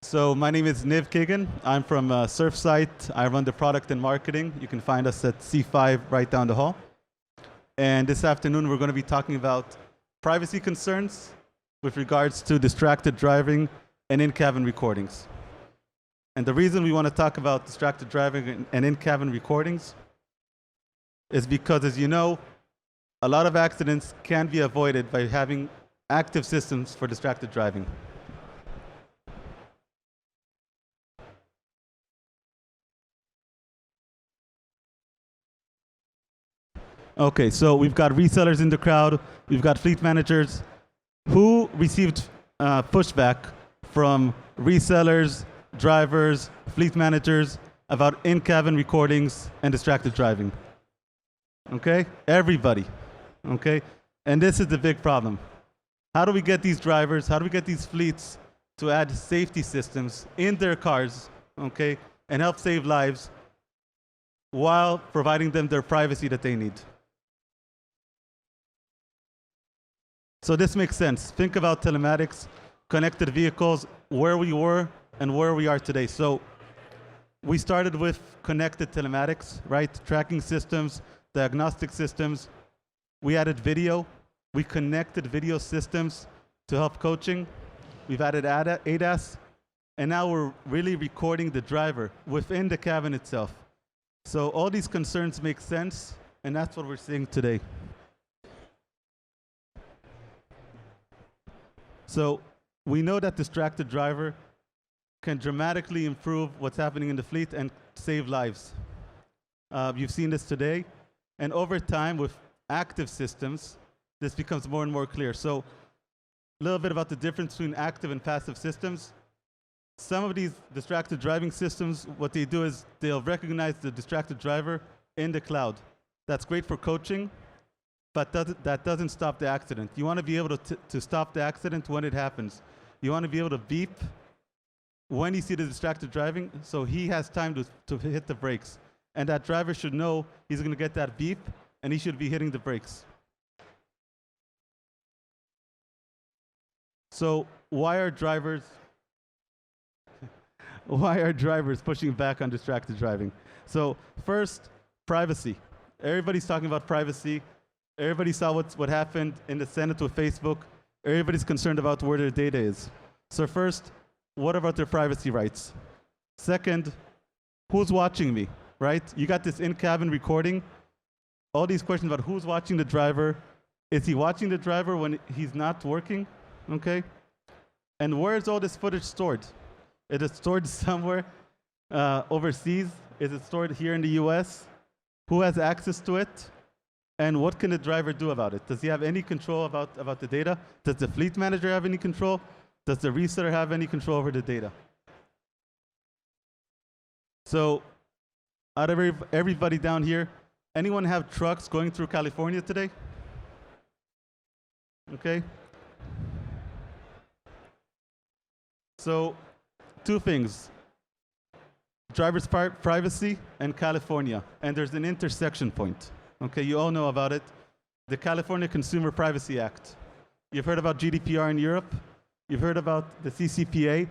So my name is Niv Kagan. I'm from Surfsight. I run the product and marketing. You can find us at C5 right down the hall. And this afternoon, we're going to be talking about privacy concerns with regards to distracted driving and in-cabin recordings. And the reason we want to talk about distracted driving and in-cabin recordings is because, as you know, a lot of accidents can be avoided by having active systems for distracted driving. Okay, so we've got resellers in the crowd, we've got fleet managers. Who received pushback from resellers, drivers, fleet managers about in-cabin recordings and distracted driving? Okay, everybody, okay? And this is the big problem. How do we get these drivers, how do we get these fleets to add safety systems in their cars, okay, and help save lives while providing them their privacy that they need? So this makes sense. Think about telematics, connected vehicles, where we were and where we are today. So we started with connected telematics, right? Tracking systems, diagnostic systems. We added video. We connected video systems to help coaching. We've added ADAS. And now we're really recording the driver within the cabin itself. So all these concerns make sense, and that's what we're seeing today. So we know that distracted driver can dramatically improve what's happening in the fleet and save lives. You've seen this today. And over time, with active systems, this becomes more and more clear. So a little bit about the difference between active and passive systems. Some of these distracted driving systems, what they do is they'll recognize the distracted driver in the cloud. That's great for coaching, but that doesn't stop the accident. You want to be able to stop the accident when it happens. You want to be able to beep when you see the distracted driving, so he has time to hit the brakes. And that driver should know he's going to get that beep, and he should be hitting the brakes. So why are drivers pushing back on distracted driving? So first, privacy. Everybody's talking about privacy. Everybody saw what happened in the Senate with Facebook. Everybody's concerned about where their data is. So first, what about their privacy rights? Second, who's watching me, right? You got this in-cabin recording. All these questions about who's watching the driver. Is he watching the driver when he's not working? Okay. And where is all this footage stored? Is it stored somewhere overseas? Is it stored here in the US? Who has access to it? And what can the driver do about it? Does he have any control about the data? Does the fleet manager have any control? Does the reseller have any control over the data? So out of everybody down here, anyone have trucks going through California today? Okay. So two things. Driver's privacy and California. And there's an intersection point. Okay, you all know about it. The California Consumer Privacy Act. You've heard about GDPR in Europe. You've heard about the CCPA.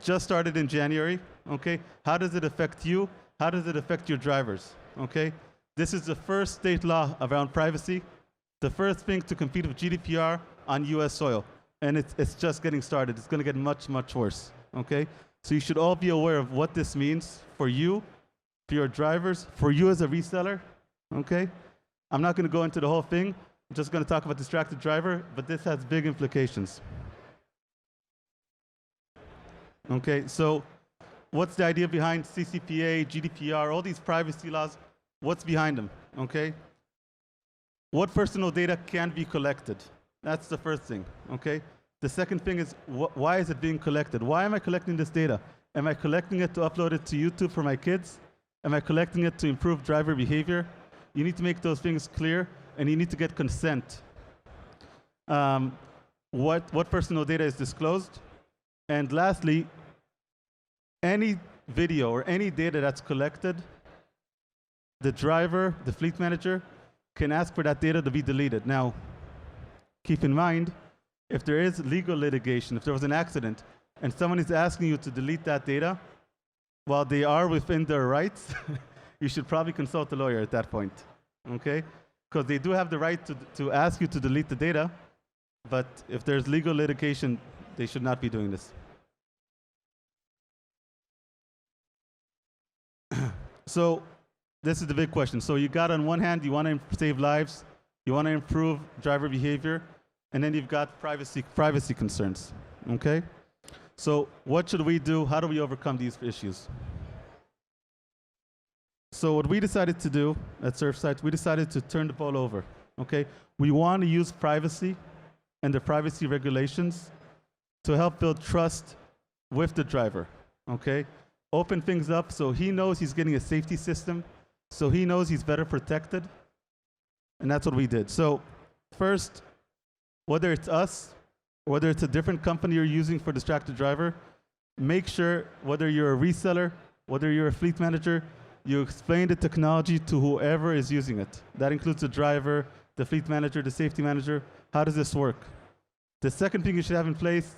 Just started in January. Okay, how does it affect you? How does it affect your drivers? Okay, this is the first state law around privacy. The first thing to compete with GDPR on US soil. And it's just getting started. It's going to get much, much worse. Okay, so you should all be aware of what this means for you, for your drivers, for you as a reseller. Okay, I'm not going to go into the whole thing. I'm just going to talk about distracted driver, but this has big implications. Okay, so what's the idea behind CCPA, GDPR, all these privacy laws? What's behind them? Okay, what personal data can be collected? That's the first thing. Okay, the second thing is why is it being collected? Why am I collecting this data? Am I collecting it to upload it to YouTube for my kids? Am I collecting it to improve driver behavior? You need to make those things clear, and you need to get consent. What personal data is disclosed? And lastly, any video or any data that's collected, the driver, the fleet manager, can ask for that data to be deleted. Now, keep in mind, if there is legal litigation, if there was an accident, and someone is asking you to delete that data, while they are within their rights, you should probably consult a lawyer at that point, okay? Because they do have the right to ask you to delete the data, but if there's legal litigation, they should not be doing this. So this is the big question. So you got, on one hand, you want to save lives, you want to improve driver behavior, and then you've got privacy concerns, okay? So what should we do? How do we overcome these issues? So what we decided to do at Surfsight, we decided to turn the ball over, okay? We want to use privacy and the privacy regulations to help build trust with the driver, okay? Open things up so he knows he's getting a safety system, so he knows he's better protected, and that's what we did. So first, whether it's us, or whether it's a different company you're using for distracted driver, make sure, whether you're a reseller, whether you're a fleet manager, you explain the technology to whoever is using it. That includes the driver, the fleet manager, the safety manager. How does this work? The second thing you should have in place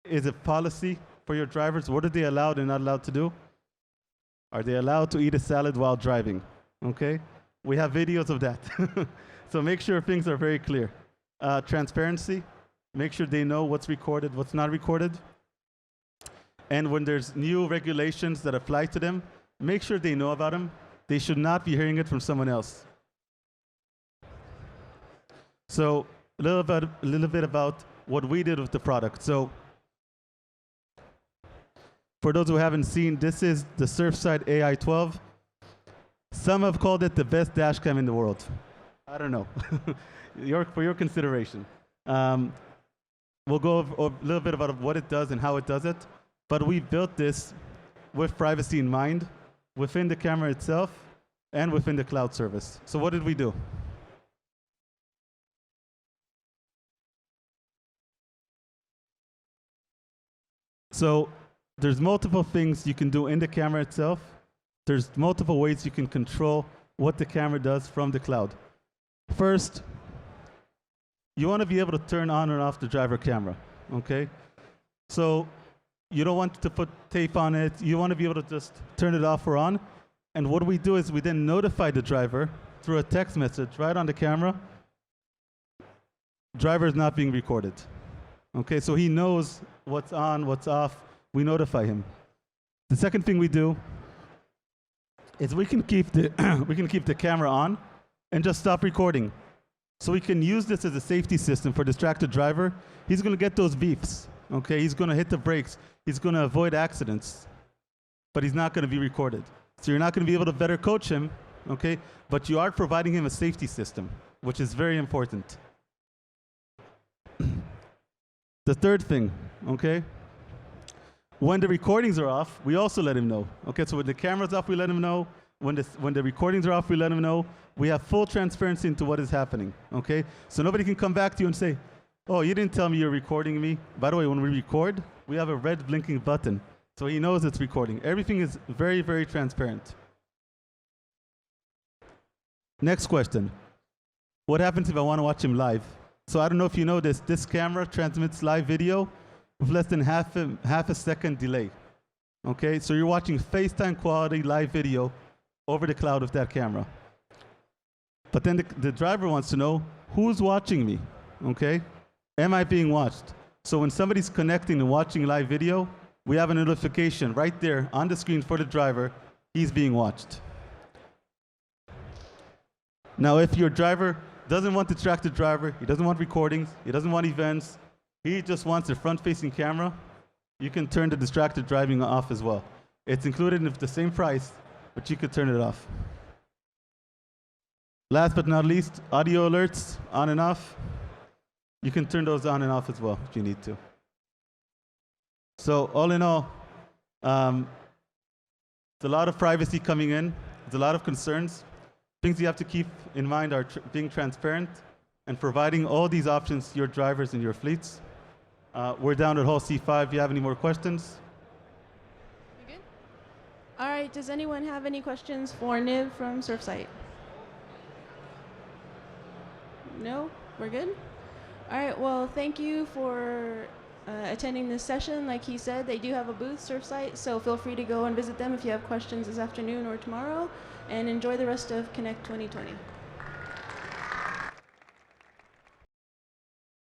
is a policy for your drivers. What are they allowed and not allowed to do? Are they allowed to eat a salad while driving? Okay? We have videos of that. So make sure things are very clear. Transparency, make sure they know what's recorded, what's not recorded. And when there's new regulations that apply to them, make sure they know about them. They should not be hearing it from someone else. So a little bit about what we did with the product. So for those who haven't seen, this is the Surfsight AI-12. Some have called it the best dash cam in the world. I don't know. For your consideration. We'll go over a little bit about what it does and how it does it. But we built this with privacy in mind, within the camera itself, and within the cloud service. So what did we do? So there's multiple things you can do in the camera itself. There's multiple ways you can control what the camera does from the cloud. First, you want to be able to turn on and off the driver camera, okay? So you don't want to put tape on it. You want to be able to just turn it off or on. And what we do is we then notify the driver through a text message right on the camera, driver is not being recorded. Okay, so he knows what's on, what's off. We notify him. The second thing we do is we can keep the camera on and just stop recording. So we can use this as a safety system for distracted driver. He's going to get those beeps. Okay, he's going to hit the brakes. He's going to avoid accidents, but he's not going to be recorded. So you're not going to be able to better coach him, okay? But you are providing him a safety system, which is very important. The third thing, okay? When the recordings are off, we also let him know. Okay, so when the camera's off, we let him know. When the recordings are off, we let him know. We have full transparency into what is happening, okay? So nobody can come back to you and say, oh, you didn't tell me you're recording me. By the way, when we record, we have a red blinking button. So he knows it's recording. Everything is very, very transparent. Next question. What happens if I want to watch him live? So I don't know if you know this. This camera transmits live video with less than half a second delay. Okay, so you're watching FaceTime quality live video over the cloud with that camera. But then the driver wants to know, who's watching me? Okay, am I being watched? So when somebody's connecting and watching live video, we have a notification right there on the screen for the driver, he's being watched. Now, if your driver doesn't want distracted driver, he doesn't want recordings, he doesn't want events, he just wants a front-facing camera, you can turn the distracted driving off as well. It's included in the same price, but you could turn it off. Last but not least, audio alerts, on and off. You can turn those on and off as well if you need to. So all in all, there's a lot of privacy coming in. There's a lot of concerns. Things you have to keep in mind are being transparent and providing all these options to your drivers and your fleets. We're down at Hall C5. If you have any more questions. You good? All right, does anyone have any questions for Niv from Surfsight? No? We're good? All right, well, thank you for attending this session. Like he said, they do have a booth, Surfsight, so feel free to go and visit them if you have questions this afternoon or tomorrow, and enjoy the rest of Connect 2020.